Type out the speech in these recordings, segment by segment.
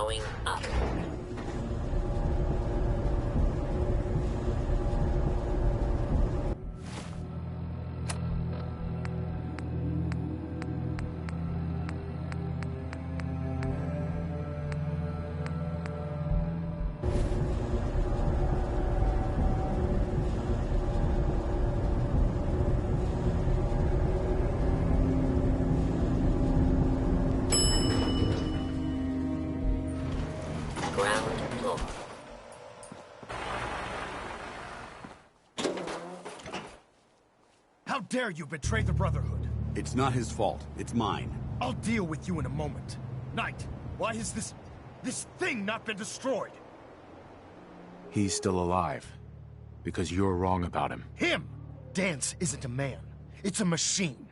going up. Ground floor. How dare you betray the Brotherhood? It's not his fault. It's mine. I'll deal with you in a moment. Knight, why has this thing not been destroyed? He's still alive. Because you're wrong about him. Him! Dance isn't a man. It's a machine.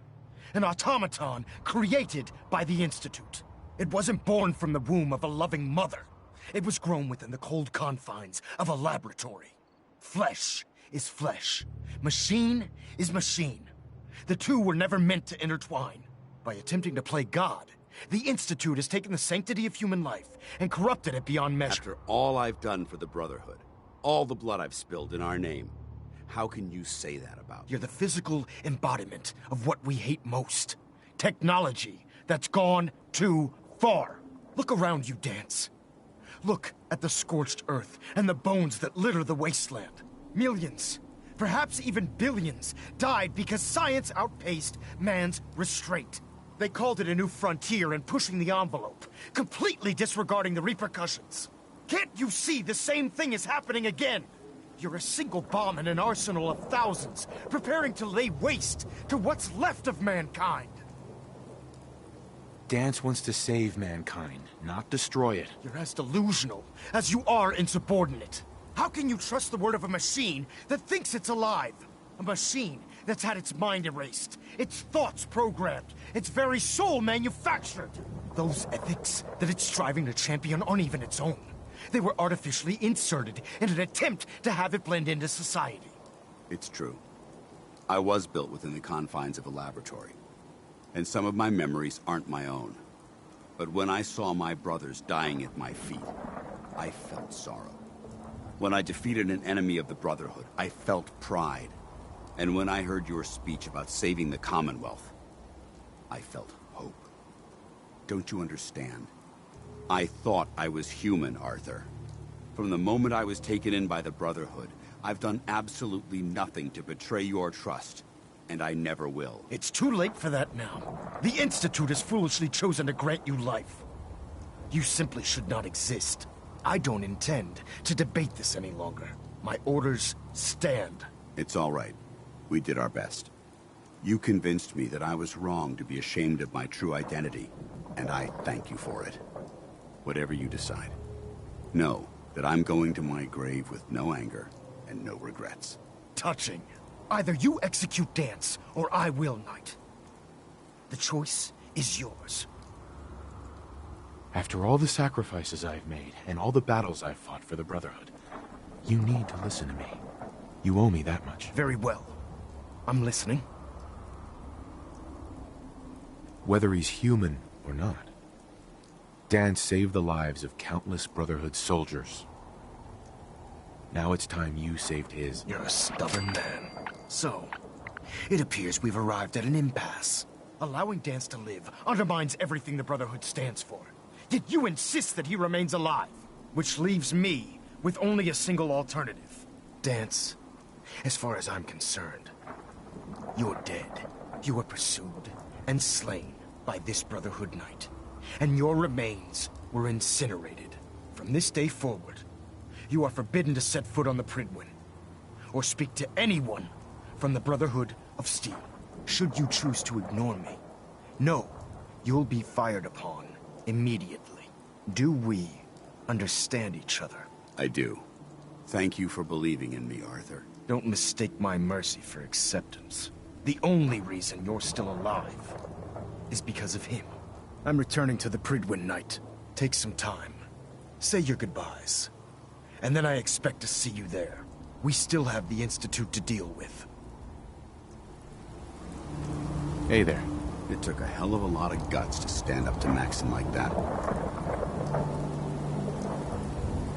An automaton created by the Institute. It wasn't born from the womb of a loving mother. It was grown within the cold confines of a laboratory. Flesh is flesh. Machine is machine. The two were never meant to intertwine. By attempting to play God, the Institute has taken the sanctity of human life and corrupted it beyond measure. After all I've done for the Brotherhood, all the blood I've spilled in our name, how can you say that about me? You're the physical embodiment of what we hate most. Technology that's gone too far. Look around you, Dance. Look at the scorched earth and the bones that litter the wasteland. Millions, perhaps even billions, died because science outpaced man's restraint. They called it a new frontier and pushing the envelope, completely disregarding the repercussions. Can't you see the same thing is happening again? You're a single bomb in an arsenal of thousands, preparing to lay waste to what's left of mankind. Dance wants to save mankind, not destroy it. You're as delusional as you are insubordinate. How can you trust the word of a machine that thinks it's alive? A machine that's had its mind erased, its thoughts programmed, its very soul manufactured. Those ethics that it's striving to champion aren't even its own. They were artificially inserted in an attempt to have it blend into society. It's true. I was built within the confines of a laboratory. And some of my memories aren't my own. But when I saw my brothers dying at my feet, I felt sorrow. When I defeated an enemy of the Brotherhood, I felt pride. And when I heard your speech about saving the Commonwealth, I felt hope. Don't you understand? I thought I was human, Arthur. From the moment I was taken in by the Brotherhood, I've done absolutely nothing to betray your trust. And I never will. It's too late for that now. The Institute has foolishly chosen to grant you life. You simply should not exist. I don't intend to debate this any longer. My orders stand. It's all right. We did our best. You convinced me that I was wrong to be ashamed of my true identity, and I thank you for it. Whatever you decide. Know that I'm going to my grave with no anger and no regrets. Touching. Either you execute Dance, or I will, Knight. The choice is yours. After all the sacrifices I've made, and all the battles I've fought for the Brotherhood, you need to listen to me. You owe me that much. Very well. I'm listening. Whether he's human or not, Dance saved the lives of countless Brotherhood soldiers. Now it's time you saved his. You're a stubborn man. So, it appears we've arrived at an impasse. Allowing Dance to live undermines everything the Brotherhood stands for. Yet you insist that he remains alive, which leaves me with only a single alternative. Dance, as far as I'm concerned, you're dead. You were pursued and slain by this Brotherhood Knight, and your remains were incinerated. From this day forward, you are forbidden to set foot on the Pridwin, or speak to anyone from the Brotherhood of Steel. Should you choose to ignore me, know you'll be fired upon immediately. Do we understand each other? I do. Thank you for believing in me, Arthur. Don't mistake my mercy for acceptance. The only reason you're still alive is because of him. I'm returning to the Pridwin Knight. Take some time. Say your goodbyes. And then I expect to see you there. We still have the Institute to deal with. Hey there. It took a hell of a lot of guts to stand up to Maxim like that.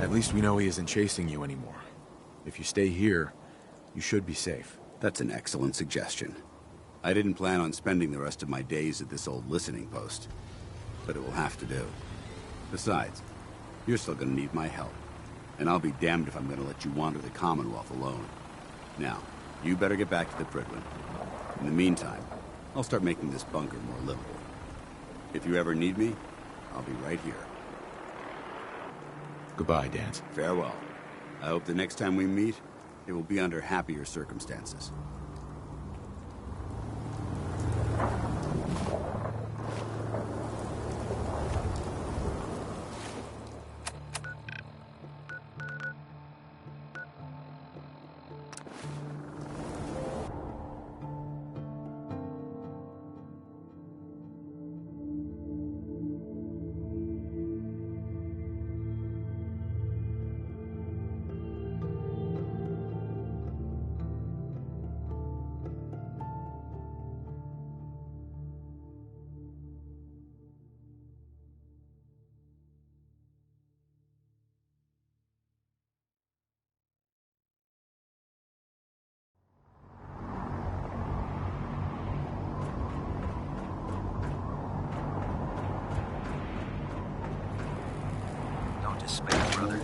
At least we know he isn't chasing you anymore. If you stay here, you should be safe. That's an excellent suggestion. I didn't plan on spending the rest of my days at this old listening post, but it will have to do. Besides, you're still gonna need my help, and I'll be damned if I'm gonna let you wander the Commonwealth alone. Now, you better get back to the Prydwen. In the meantime, I'll start making this bunker more livable. If you ever need me, I'll be right here. Goodbye, Dance. Farewell. I hope the next time we meet, it will be under happier circumstances. Despair, brother.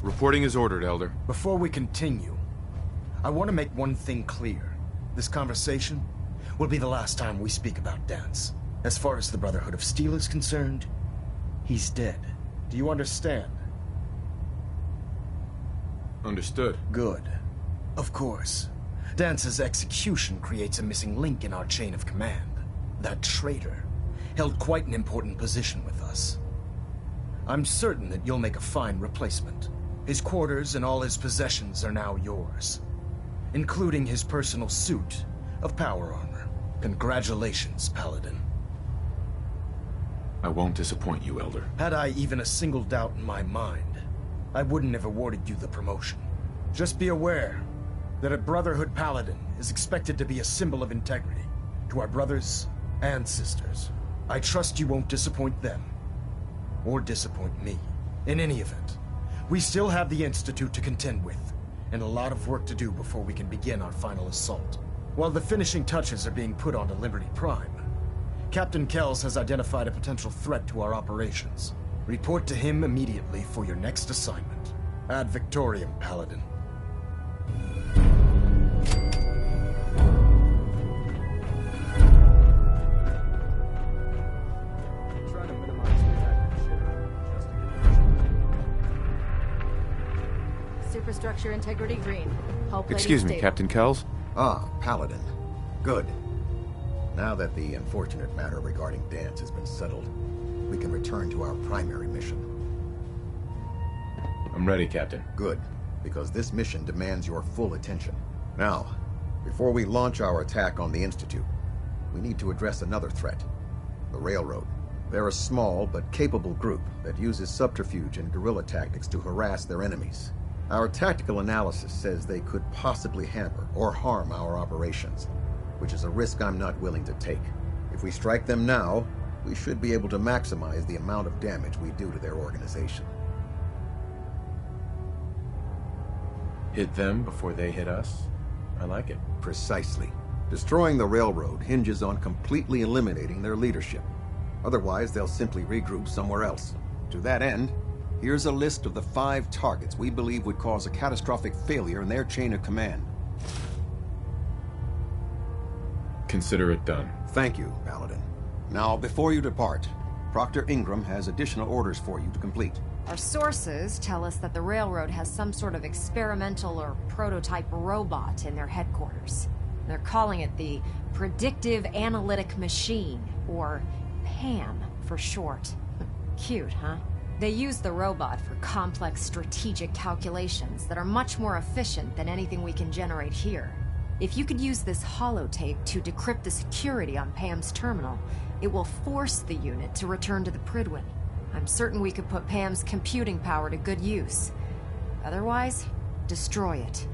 Reporting is ordered, Elder. Before we continue, I want to make one thing clear. This conversation will be the last time we speak about Dance. As far as the Brotherhood of Steel is concerned, he's dead. Do you understand? Understood. Good. Of course. Dance's execution creates a missing link in our chain of command. That traitor held quite an important position with us. I'm certain that you'll make a fine replacement. His quarters and all his possessions are now yours, including his personal suit of power armor. Congratulations, Paladin. I won't disappoint you, Elder. Had I even a single doubt in my mind, I wouldn't have awarded you the promotion. Just be aware that a Brotherhood Paladin is expected to be a symbol of integrity to our brothers and sisters. I trust you won't disappoint them, or disappoint me. In any event, we still have the Institute to contend with, and a lot of work to do before we can begin our final assault. While the finishing touches are being put onto Liberty Prime, Captain Kells has identified a potential threat to our operations. Report to him immediately for your next assignment. Ad Victoriam, Paladin. Superstructure integrity green. Hull plating Excuse me, stable. Captain Kells? Ah, Paladin. Good. Now that the unfortunate matter regarding Dance has been settled, we can return to our primary mission. I'm ready, Captain. Good, because this mission demands your full attention. Now, before we launch our attack on the Institute, we need to address another threat. The Railroad. They're a small but capable group that uses subterfuge and guerrilla tactics to harass their enemies. Our tactical analysis says they could possibly hamper or harm our operations, which is a risk I'm not willing to take. If we strike them now, we should be able to maximize the amount of damage we do to their organization. Hit them before they hit us? I like it. Precisely. Destroying the railroad hinges on completely eliminating their leadership. Otherwise, they'll simply regroup somewhere else. To that end, here's a list of the 5 targets we believe would cause a catastrophic failure in their chain of command. Consider it done. Thank you, Paladin. Now, before you depart, Proctor Ingram has additional orders for you to complete. Our sources tell us that the Railroad has some sort of experimental or prototype robot in their headquarters. They're calling it the Predictive Analytic Machine, or PAM for short. Cute, huh? They use the robot for complex strategic calculations that are much more efficient than anything we can generate here. If you could use this holotape to decrypt the security on Pam's terminal, it will force the unit to return to the Prydwen. I'm certain we could put Pam's computing power to good use. Otherwise, destroy it.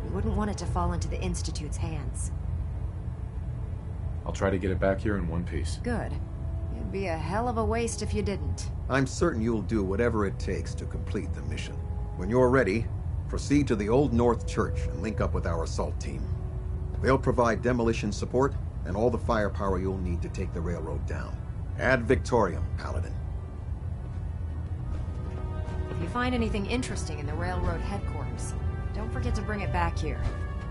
We wouldn't want it to fall into the Institute's hands. I'll try to get it back here in one piece. Good. It'd be a hell of a waste if you didn't. I'm certain you'll do whatever it takes to complete the mission. When you're ready, proceed to the Old North Church and link up with our assault team. They'll provide demolition support and all the firepower you'll need to take the railroad down. Ad Victoriam, Paladin. If you find anything interesting in the railroad headquarters, don't forget to bring it back here.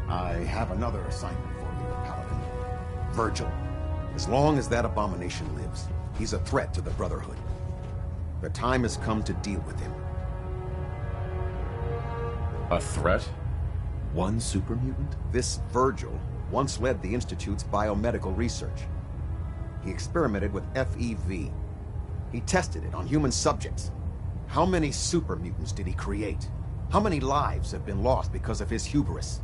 I have another assignment for you, Paladin. Virgil. As long as that abomination lives, he's a threat to the Brotherhood. The time has come to deal with him. A threat? One super mutant? This Virgil once led the Institute's biomedical research. He experimented with FEV. He tested it on human subjects. How many super mutants did he create? How many lives have been lost because of his hubris?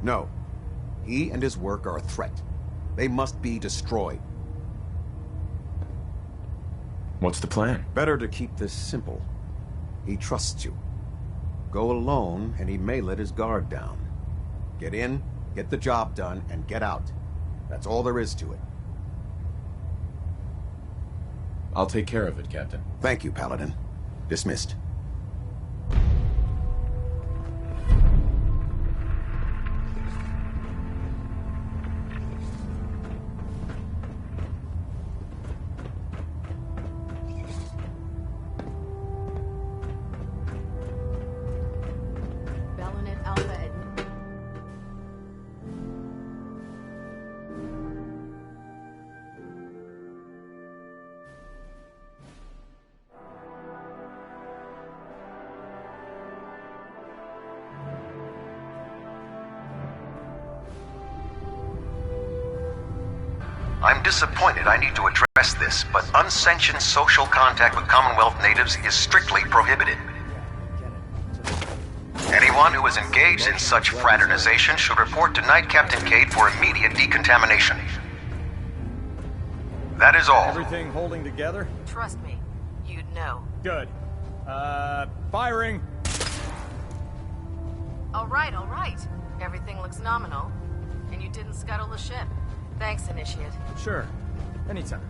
No. He and his work are a threat. They must be destroyed. What's the plan? Better to keep this simple. He trusts you. Go alone, and he may let his guard down. Get in, get the job done, and get out. That's all there is to it. I'll take care of it, Captain. Thank you, Paladin. Dismissed. I'm disappointed I need to address this, but unsanctioned social contact with Commonwealth natives is strictly prohibited. Anyone who is engaged in such fraternization should report to Knight Captain Cade for immediate decontamination. That is all. Everything holding together? Trust me, you'd know. Good. Firing! All right. Everything looks nominal. And you didn't scuttle the ship. Thanks, Initiate. Sure. Anytime.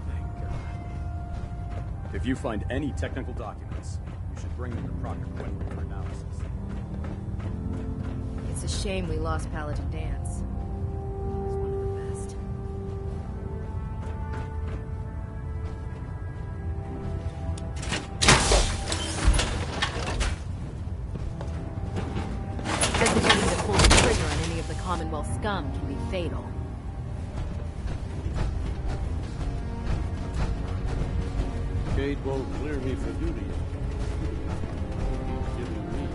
Thank God. If you find any technical documents, you should bring them to Proctor Quinlan for analysis. It's a shame we lost Paladin Dance. He was one of the best. Hesitating to pull the trigger on any of the Commonwealth scum can be fatal. Cade won't clear me for duty. He's giving me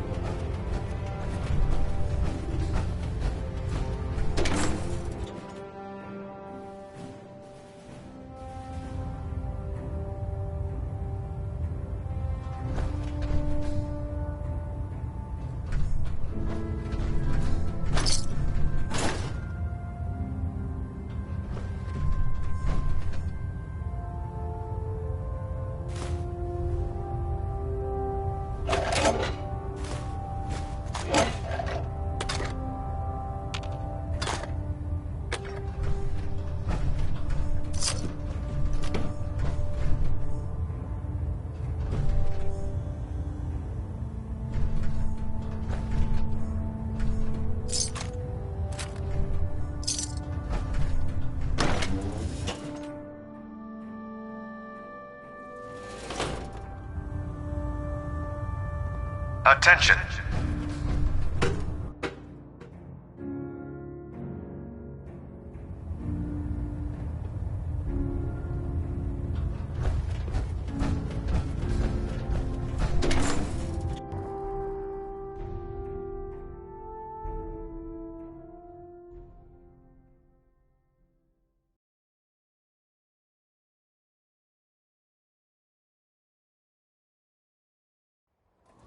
Attention!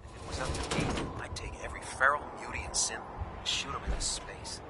If it was up to me, I'd take every feral, beauty, and synth into space.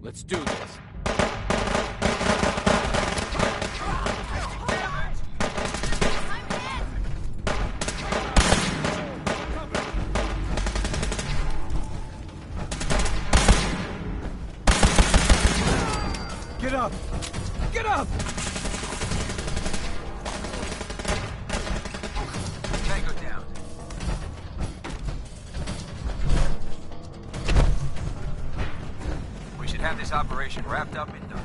Let's do this. Get up! Get up! Tango down. We should have this operation wrapped up and done.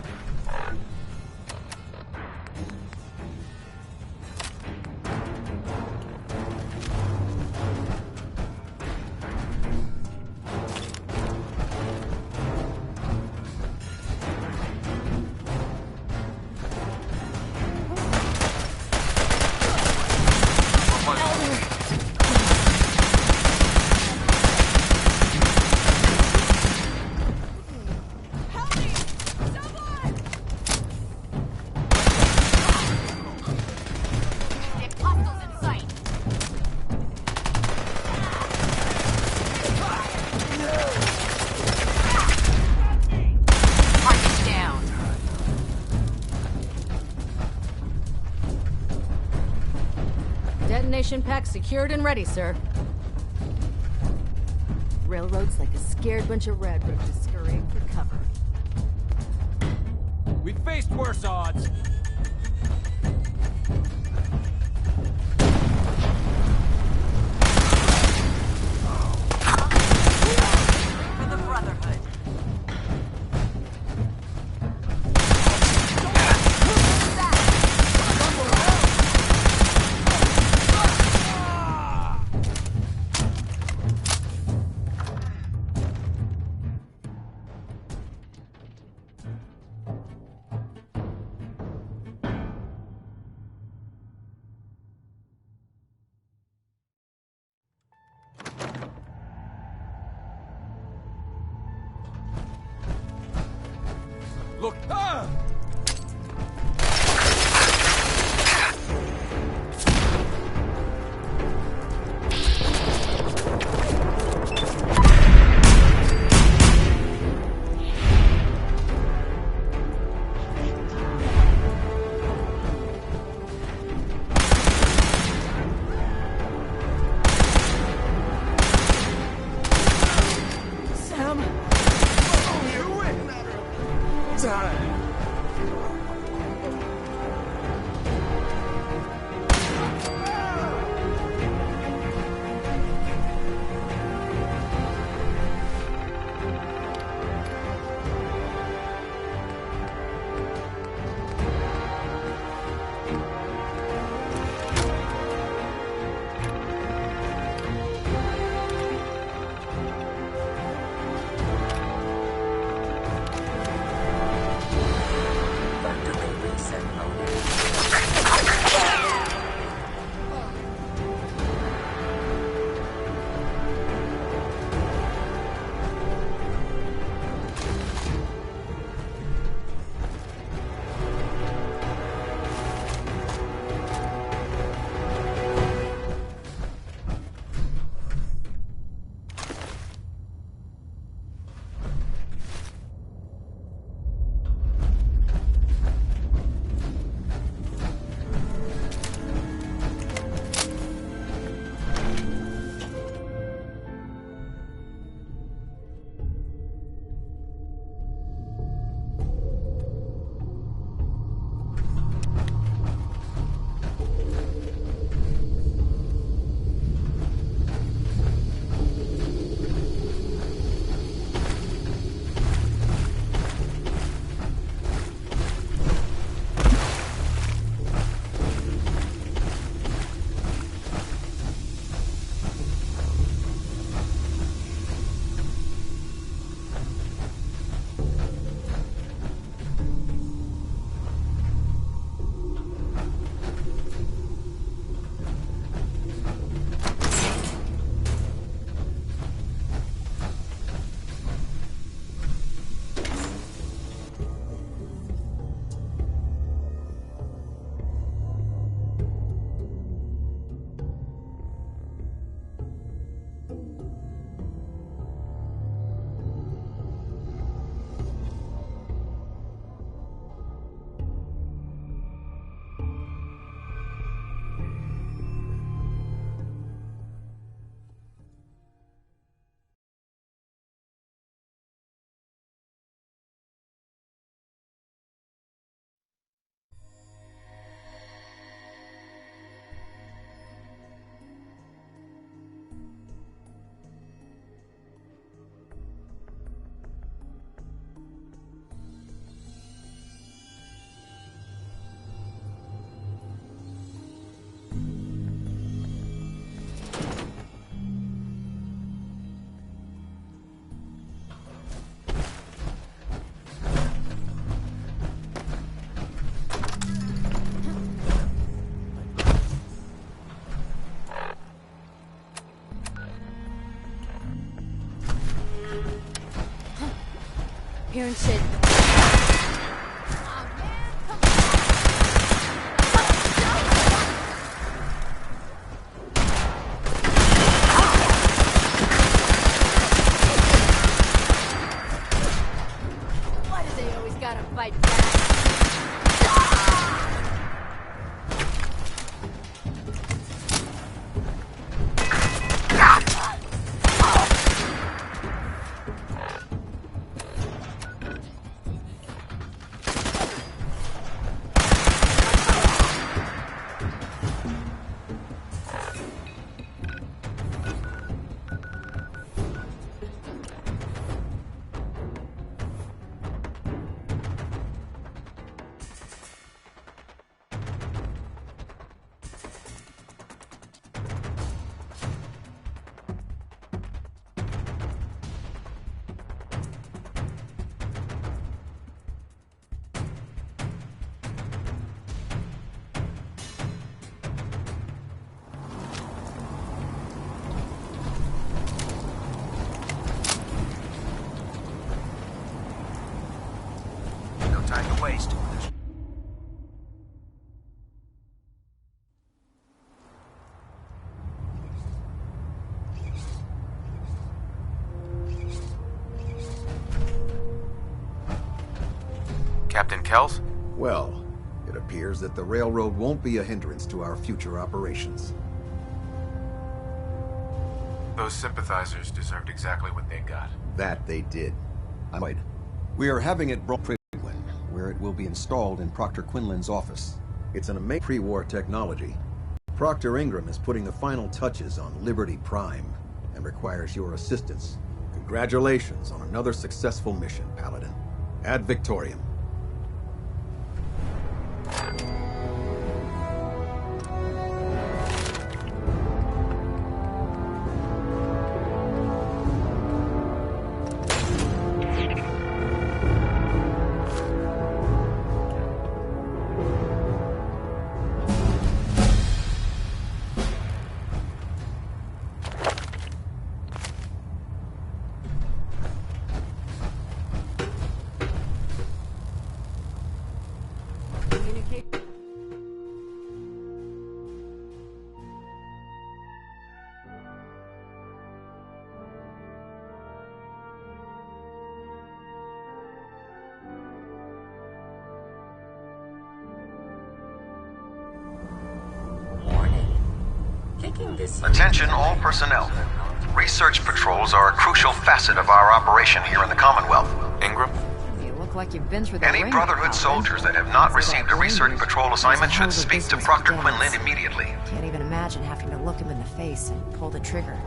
Detonation pack secured and ready, sir. Railroad's like a scared bunch of redbirds scurrying for cover. We faced worse odds. For the Brotherhood. Look! Ah! Sam! Time! Hearing shit. Why do they always gotta fight back? No time to waste. Captain Kells? Well, it appears that the railroad won't be a hindrance to our future operations. Those sympathizers deserved exactly what they got. That they did. We are having it brought to Prydwen, where it will be installed in Proctor Quinlan's office. It's an amazing pre-war technology. Proctor Ingram is putting the final touches on Liberty Prime and requires your assistance. Congratulations on another successful mission, Paladin. Ad Victoriam. Attention all personnel. Research patrols are a crucial facet of our operation here in the Commonwealth. Ingram? You look like you've been through the Any ringer, Brotherhood Paladin. soldiers that have not received a research patrol assignment should There's a hell speak of a to business Proctor with Quinlan guns. immediately. Can't even imagine having to look him in the face and pull the trigger.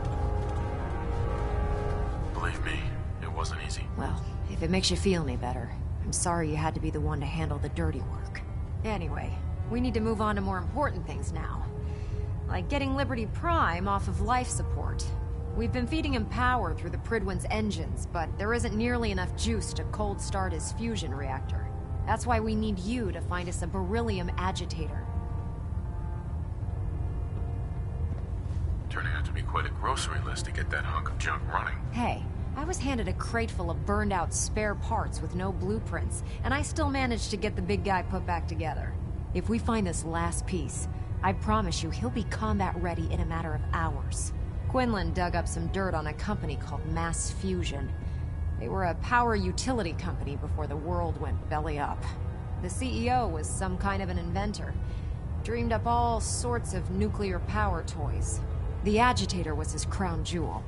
Believe me, it wasn't easy. Well, if it makes you feel any better, I'm sorry you had to be the one to handle the dirty work. Anyway, we need to move on to more important things now. Like getting Liberty Prime off of life support. We've been feeding him power through the Prydwen's engines, but there isn't nearly enough juice to cold start his fusion reactor. That's why we need you to find us a beryllium agitator. Turning out to be quite a grocery list to get that hunk of junk running. Hey, I was handed a crate full of burned out spare parts with no blueprints, and I still managed to get the big guy put back together. If we find this last piece, I promise you he'll be combat ready in a matter of hours. Quinlan dug up some dirt on a company called Mass Fusion. They were a power utility company before the world went belly up. The CEO was some kind of an inventor. Dreamed up all sorts of nuclear power toys. The agitator was his crown jewel.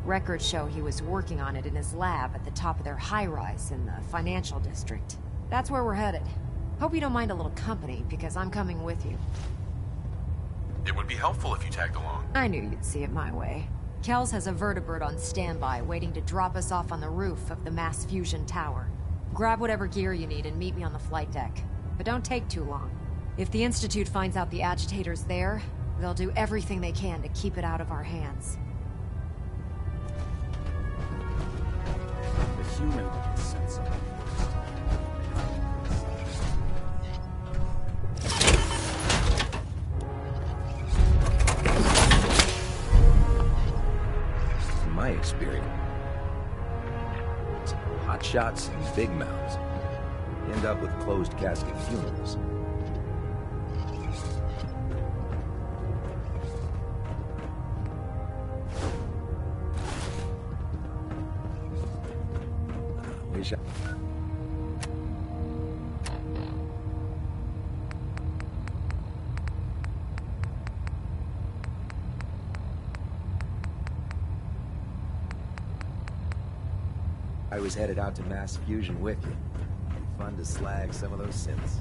Records show he was working on it in his lab at the top of their high-rise in the financial district. That's where we're headed. Hope you don't mind a little company, because I'm coming with you. It would be helpful if you tagged along. I knew you'd see it my way. Kells has a vertibird on standby, waiting to drop us off on the roof of the Mass Fusion Tower. Grab whatever gear you need and meet me on the flight deck. But don't take too long. If the Institute finds out the agitator's there, they'll do everything they can to keep it out of our hands. The human would sense something first. In my experience, hot shots and big mouths. You end up with closed casket funerals. Wish I was headed out to mass fusion with you. Fun to slag some of those synths.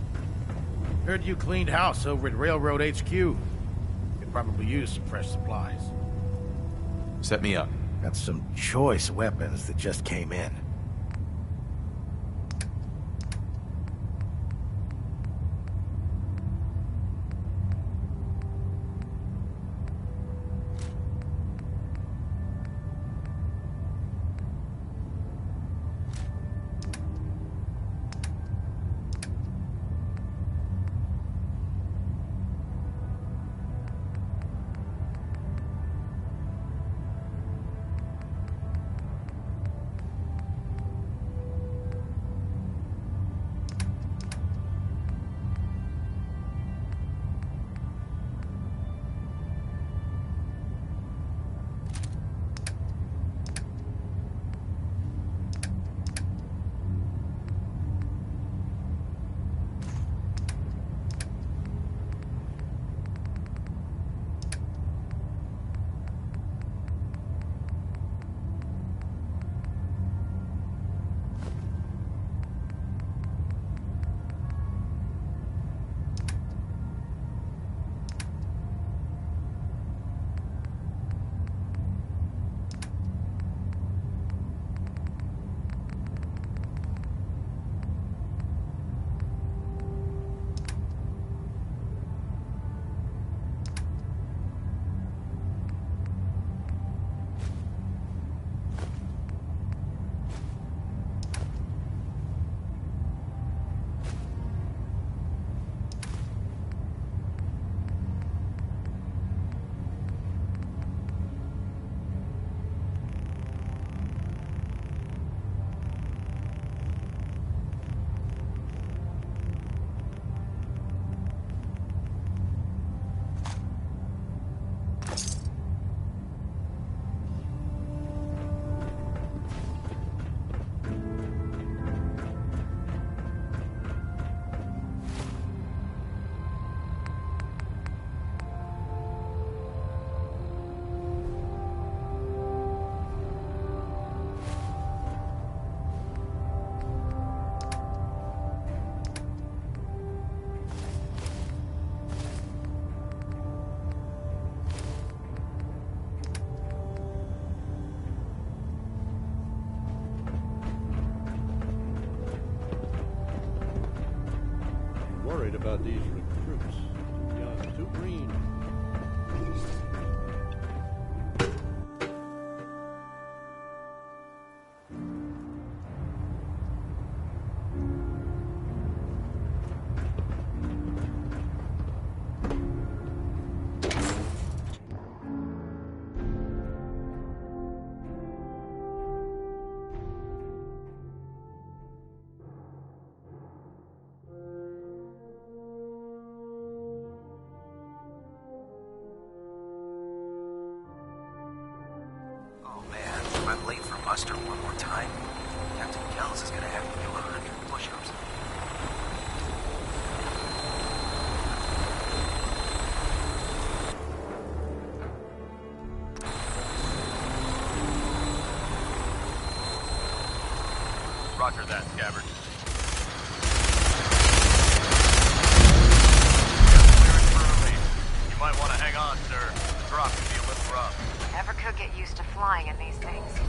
Heard you cleaned house over at Railroad HQ. Could probably use some fresh supplies. Set me up. Got some choice weapons that just came in. Worried about these recruits. Too young, too green. I'm late for muster one more time. Captain Kells is gonna have me do 100 push-ups. Roger that, Scabbard. You might want to hang on, sir. The drop can be a little rough. Never could get used to flying in these things.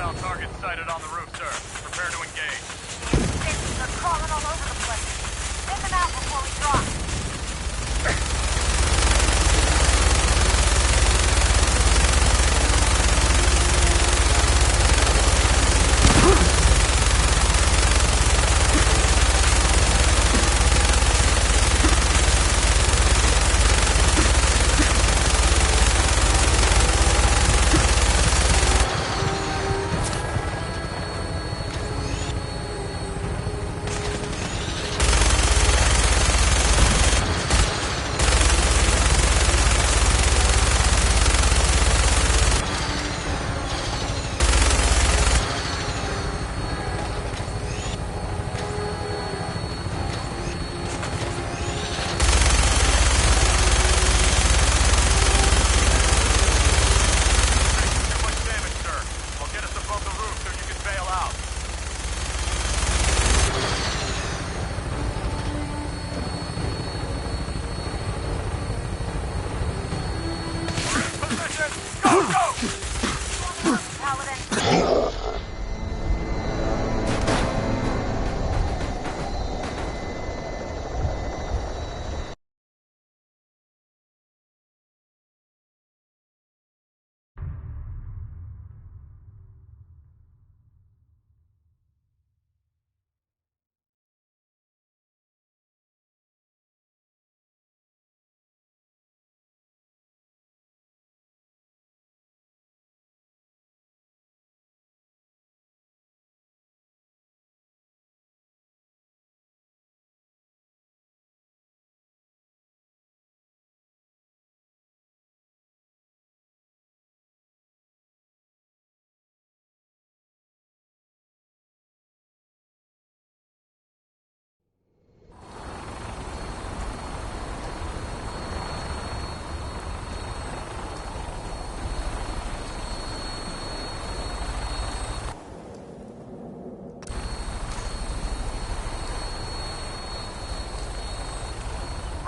Hostile target sighted on the roof, sir. Prepare to engage. They're crawling all over the place. Send them out before we drop.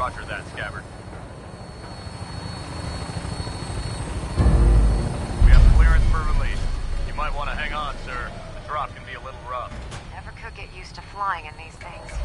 Roger that, Scabbard. We have clearance for release. You might want to hang on, sir. The drop can be a little rough. Never could get used to flying in these things.